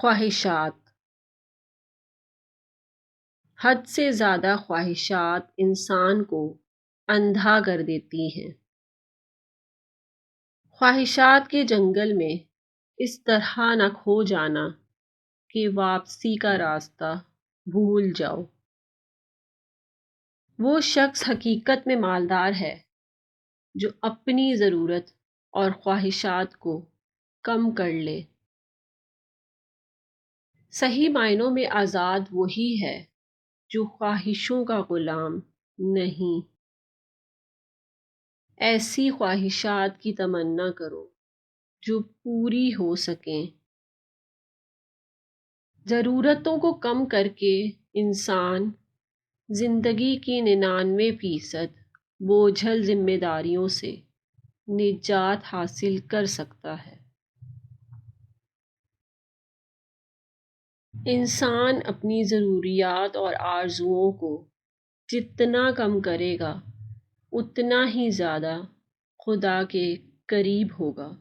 خواہشات۔ حد سے زیادہ خواہشات انسان کو اندھا کر دیتی ہیں۔ خواہشات کے جنگل میں اس طرح نہ کھو جانا کہ واپسی کا راستہ بھول جاؤ۔ وہ شخص حقیقت میں مالدار ہے جو اپنی ضرورت اور خواہشات کو کم کر لے۔ صحیح معنوں میں آزاد وہی ہے جو خواہشوں کا غلام نہیں۔ ایسی خواہشات کی تمنا کرو جو پوری ہو سکیں۔ ضرورتوں کو کم کر کے انسان زندگی کی 99% بوجھل ذمہ داریوں سے نجات حاصل کر سکتا ہے۔ انسان اپنی ضروریات اور آرزوؤں کو جتنا کم کرے گا اتنا ہی زیادہ خدا کے قریب ہوگا۔